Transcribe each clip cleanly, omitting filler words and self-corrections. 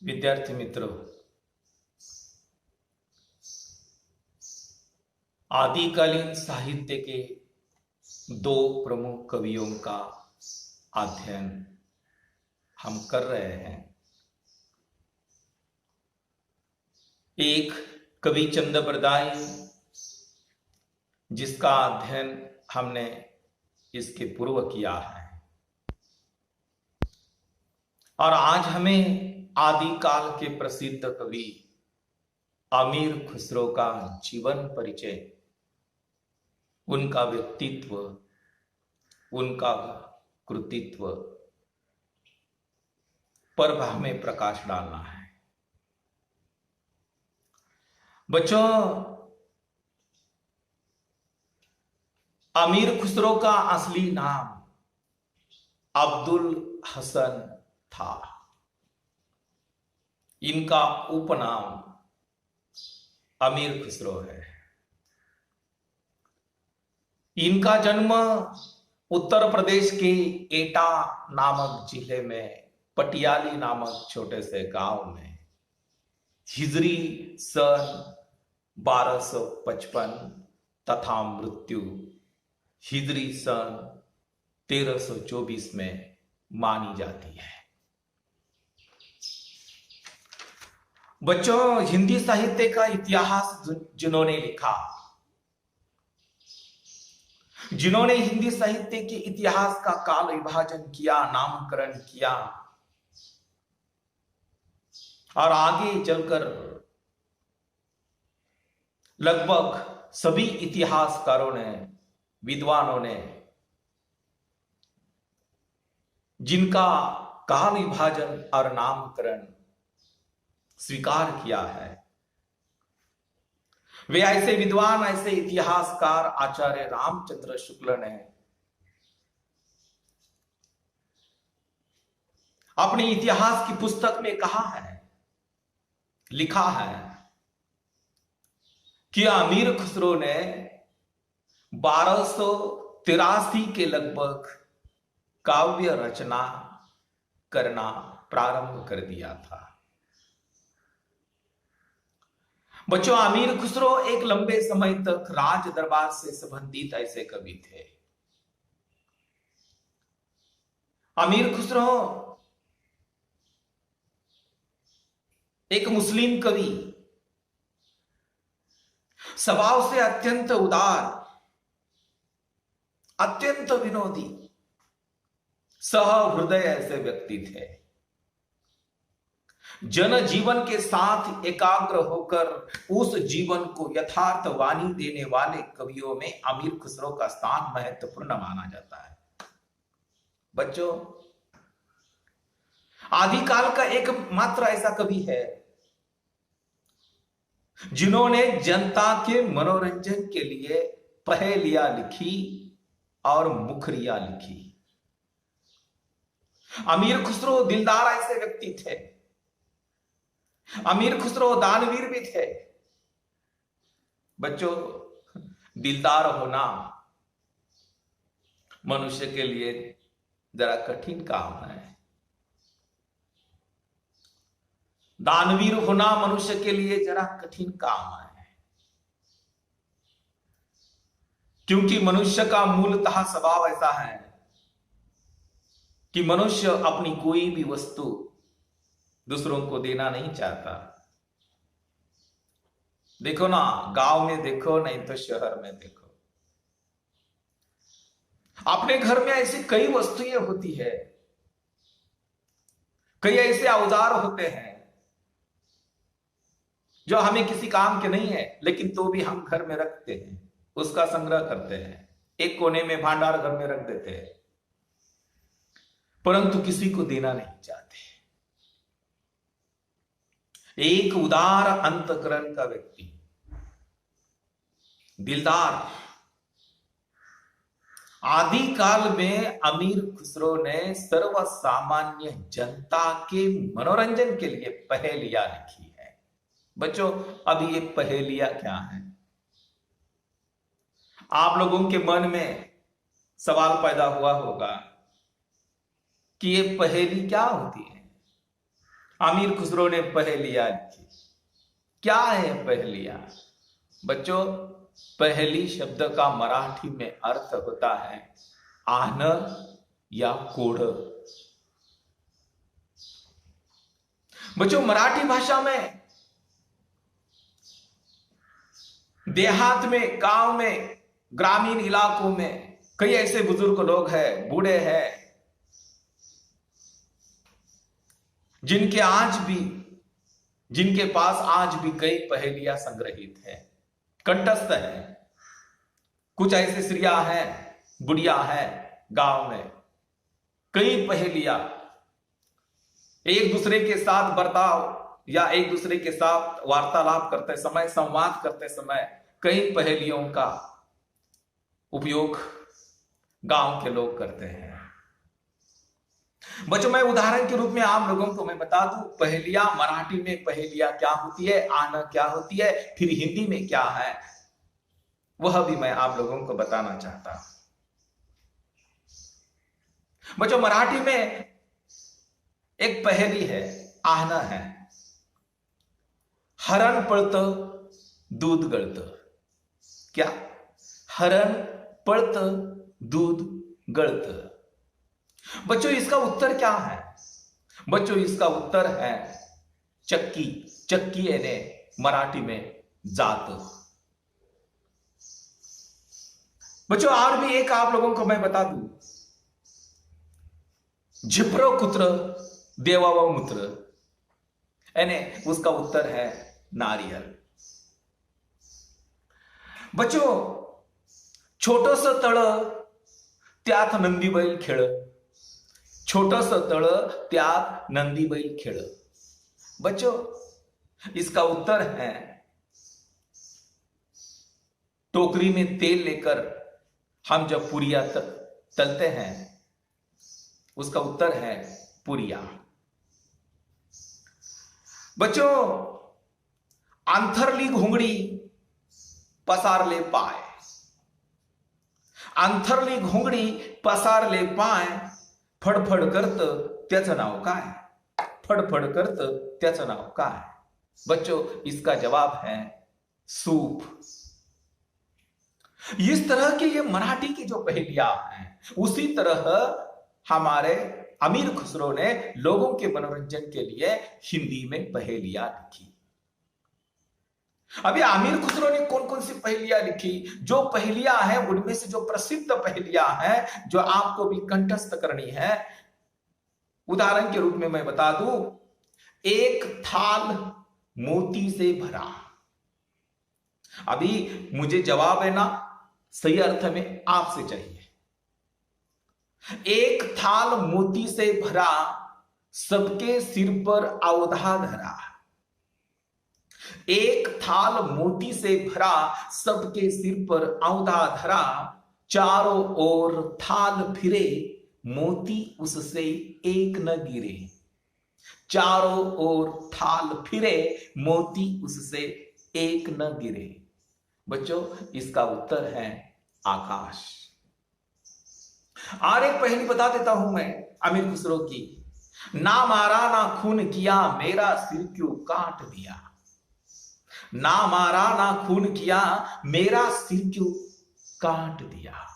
विद्यार्थी मित्रों, आदिकालीन साहित्य के दो प्रमुख कवियों का अध्ययन हम कर रहे हैं। एक कवि चंद्रप्रदाय, जिसका अध्ययन हमने इसके पूर्व किया है, और आज हमें आदिकाल के प्रसिद्ध कवि अमीर खुसरो का जीवन परिचय, उनका व्यक्तित्व, उनका कृतित्व पर हमें प्रकाश डालना है। बच्चों, अमीर खुसरो का असली नाम अब्दुल हसन था। इनका उपनाम अमीर खुसरो है। इनका जन्म उत्तर प्रदेश के एटा नामक जिले में पटियाली नामक छोटे से गांव में हिजरी सन 1255 तथा मृत्यु हिजरी सन 1324 में मानी जाती है। बच्चों, हिंदी साहित्य का इतिहास जिन्होंने लिखा, जिन्होंने हिंदी साहित्य के इतिहास का काल विभाजन किया, नामकरण किया, और आगे चलकर लगभग सभी इतिहासकारों ने, विद्वानों ने जिनका काल विभाजन और नामकरण स्वीकार किया है, वे ऐसे विद्वान, ऐसे इतिहासकार आचार्य रामचंद्र शुक्ल ने अपनी इतिहास की पुस्तक में कहा है, लिखा है कि अमीर खुसरो ने 1283 के लगभग काव्य रचना करना प्रारंभ कर दिया था। बच्चों, अमीर खुसरो एक लंबे समय तक राज दरबार से संबंधित ऐसे कवि थे। अमीर खुसरो एक मुस्लिम कवि, स्वभाव से अत्यंत उदार, अत्यंत विनोदी, सहृदय ऐसे व्यक्ति थे। जनजीवन के साथ एकाग्र होकर उस जीवन को यथार्थवाणी देने वाले कवियों में अमीर खुसरो का स्थान महत्वपूर्ण माना जाता है। बच्चों, आदिकाल का एकमात्र ऐसा कवि है जिन्होंने जनता के मनोरंजन के लिए पहेलियां लिखी और मुखरियां लिखी। अमीर खुसरो दिलदार ऐसे व्यक्ति थे। अमीर खुसरो दानवीर भी थे। बच्चों, दिलदार होना मनुष्य के लिए जरा कठिन काम है। दानवीर होना मनुष्य के लिए जरा कठिन काम है, क्योंकि मनुष्य का मूलतः स्वभाव ऐसा है कि मनुष्य अपनी कोई भी वस्तु दूसरों को देना नहीं चाहता। देखो ना, गांव में देखो, नहीं तो शहर में देखो, अपने घर में ऐसी कई वस्तुएं होती है, कई ऐसे औजार होते हैं जो हमें किसी काम के नहीं है, लेकिन तो भी हम घर में रखते हैं, उसका संग्रह करते हैं, एक कोने में भांडार घर में रख देते हैं, परंतु किसी को देना नहीं चाहते। एक उदार अंतःकरण का व्यक्ति, दिलदार। आदिकाल में अमीर खुसरो ने सर्वसामान्य जनता के मनोरंजन के लिए पहेलियां लिखी है। बच्चों, अब ये पहेलियां क्या है? आप लोगों के मन में सवाल पैदा हुआ होगा कि ये पहेली क्या होती है। अमीर खुसरो ने पहेलियां लिखी। क्या है पहेलियां? बच्चों, पहेली शब्द का मराठी में अर्थ होता है आन या कोड़। बच्चों, मराठी भाषा में देहात में, गांव में, ग्रामीण इलाकों में कई ऐसे बुजुर्ग लोग हैं, बूढ़े हैं, जिनके पास आज भी कई पहेलियां संग्रहित हैं, कंठस्थ हैं। कुछ ऐसे स्त्रियां हैं, बुढ़िया हैं, गांव में कई पहेलियां, एक दूसरे के साथ बर्ताव या एक दूसरे के साथ वार्तालाप करते समय, संवाद करते समय कई पहेलियों का उपयोग गांव के लोग करते हैं। बच्चों, मैं उदाहरण के रूप में आप लोगों को मैं बता दूं, पहेलियां मराठी में पहेलियां क्या होती है, आना क्या होती है, फिर हिंदी में क्या है, वह भी मैं आप लोगों को बताना चाहता हूं। बच्चों, मराठी में एक पहेली है, आहना है। हरण पळत दूध गळत। क्या? हरण पळत दूध गळत। बच्चों, इसका उत्तर क्या है? बच्चों, इसका उत्तर है चक्की। चक्की यानी मराठी में जात। बच्चों, और भी एक आप लोगों को मैं बता दूं, झिपरो कुत्र देवावा मूत्र, यानी उसका उत्तर है नारियल। बच्चों, छोटस तळ त्यात नंदी बैल खेळ। छोटस तळ त्यात नंदी बैल खेळ। बच्चों, इसका उत्तर है टोकरी में तेल लेकर हम जब पुरिया तलते हैं, उसका उत्तर है पुरिया। बच्चों, आंथरली घोंगडी पसारले पाय। आंथरली घोंगडी पसारले पाय, फडफड करत त्याचं नाव काय? फडफड करत त्याचं नाव काय? बच्चों, इसका जवाब है सूप। इस तरह की ये मराठी की जो पहेलियां हैं, उसी तरह हमारे अमीर खुसरो ने लोगों के मनोरंजन के लिए हिंदी में पहेलियां लिखी। अभी आमिर खुसरो ने कौन कौन सी पहेलियां लिखी? जो पहेलियां हैं उनमें से जो प्रसिद्ध पहेलियां हैं, जो आपको भी कंठस्थ करनी है, उदाहरण के रूप में मैं बता दूं, एक थाल मोती से भरा। अभी मुझे जवाब है ना, सही अर्थ में आपसे चाहिए। एक थाल मोती से भरा, सबके सिर पर औधा धरा। एक थाल मोती से भरा, सबके सिर पर औधा धरा। चारों ओर थाल फिरे, मोती उससे एक न गिरे। चारों ओर थाल फिरे, मोती उससे एक न गिरे। बच्चों, इसका उत्तर है आकाश। और एक पहेली बता देता हूं मैं अमीर खुसरो की। ना मारा ना खून किया, मेरा सिर क्यों काट दिया। ना मारा ना खून किया, मेरा सिर क्यों काट दिया।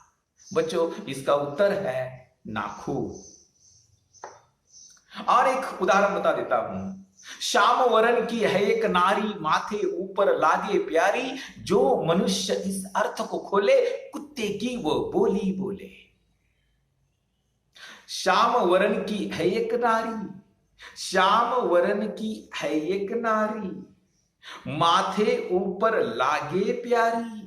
बच्चों, इसका उत्तर है नाखून। और एक उदाहरण बता देता हूं। श्याम वरण की है एक नारी, माथे ऊपर लागे प्यारी। जो मनुष्य इस अर्थ को खोले, कुत्ते की वो बोली बोले। श्याम वरण की है एक नारी, श्याम वरण की है एक नारी, माथे ऊपर लागे प्यारी।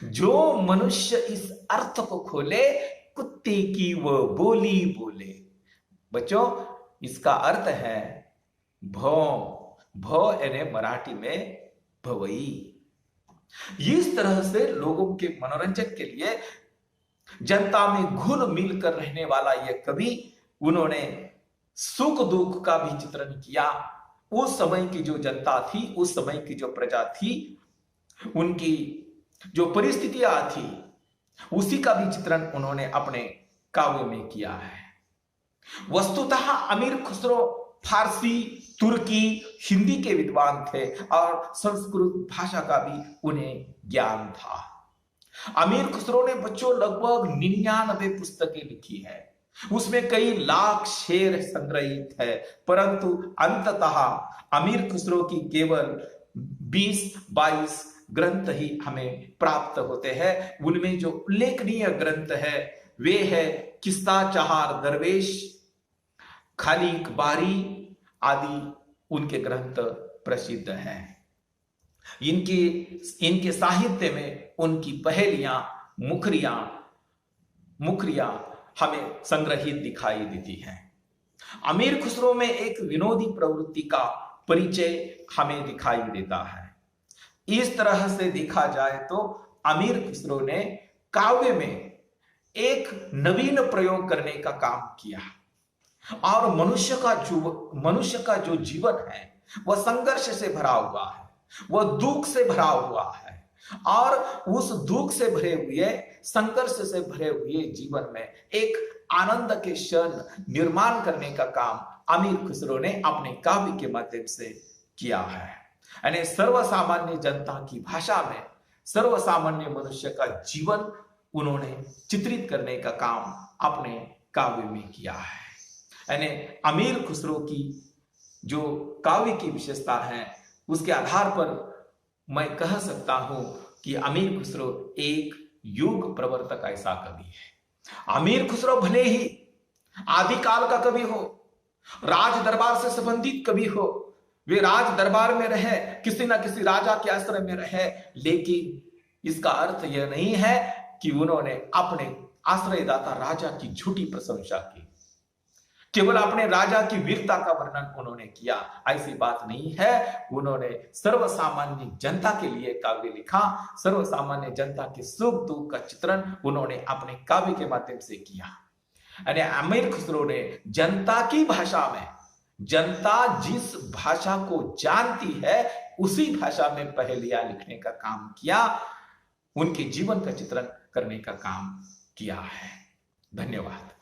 जो मनुष्य इस अर्थ को खोले, कुत्ते की वो बोली बोले। बच्चों, इसका अर्थ है भौ। भौ यानी मराठी में भवई। इस तरह से लोगों के मनोरंजन के लिए जनता में घुल मिलकर रहने वाला यह कवि, उन्होंने सुख दुख का भी चित्रण किया। उस समय की जो जनता थी, उस समय की जो प्रजा थी, उनकी जो परिस्थितियां थी, उसी का भी चित्रण उन्होंने अपने काव्य में किया है। वस्तुतः अमीर खुसरो फारसी, तुर्की, हिंदी के विद्वान थे और संस्कृत भाषा का भी उन्हें ज्ञान था। अमीर खुसरो ने बच्चों लगभग 99 पुस्तकें लिखी है, उसमें कई लाख शेर संग्रहित है, परंतु अंततः अमीर खुसरो की केवल 20-22 ग्रंथ ही हमें प्राप्त होते हैं। उनमें जो उल्लेखनीय ग्रंथ है वे है किस्सा चहार दरवेश, खाली इकबारी आदि उनके ग्रंथ प्रसिद्ध हैं। इनके साहित्य में उनकी पहेलियां, मुखरियां हमें संग्रहित दिखाई देती हैं। अमीर खुसरो में एक विनोदी प्रवृत्ति का परिचय हमें दिखाई देता है। इस तरह से देखा जाए तो अमीर खुसरो ने काव्य में एक नवीन प्रयोग करने का काम किया और मनुष्य का जो जीवन है वह संघर्ष से भरा हुआ है, वह दुख से भरा हुआ है और उस दुख से भरे हुए, संघर्ष से भरे हुए जीवन में एक आनंद के क्षण निर्माण करने का काम अमीर खुसरो ने अपने काव्य के माध्यम से किया है। यानी सर्वसामान्य जनता की भाषा में सर्वसामान्य मनुष्य का जीवन उन्होंने चित्रित करने का काम अपने काव्य में किया है। यानी अमीर खुसरो की जो काव्य की विशेषता है उसके आधार पर मैं कह सकता हूं कि अमीर खुसरो एक युग प्रवर्तक ऐसा कवि है। अमीर खुसरो भले ही आदिकाल का कवि हो, राज दरबार से संबंधित कवि हो, वे राज दरबार में रहे, किसी ना किसी राजा के आश्रय में रहे, लेकिन इसका अर्थ यह नहीं है कि उन्होंने अपने आश्रयदाता राजा की झूठी प्रशंसा की, केवल अपने राजा की वीरता का वर्णन उन्होंने किया, ऐसी बात नहीं है। उन्होंने सर्वसामान्य जनता के लिए काव्य लिखा, सर्वसामान्य जनता के सुख दुख का चित्रण उन्होंने अपने काव्य के माध्यम से किया। यानी अमीर खुसरो ने जनता की भाषा में, जनता जिस भाषा को जानती है उसी भाषा में पहेलियां लिखने का काम किया, उनके जीवन का चित्रण करने का काम किया है। धन्यवाद।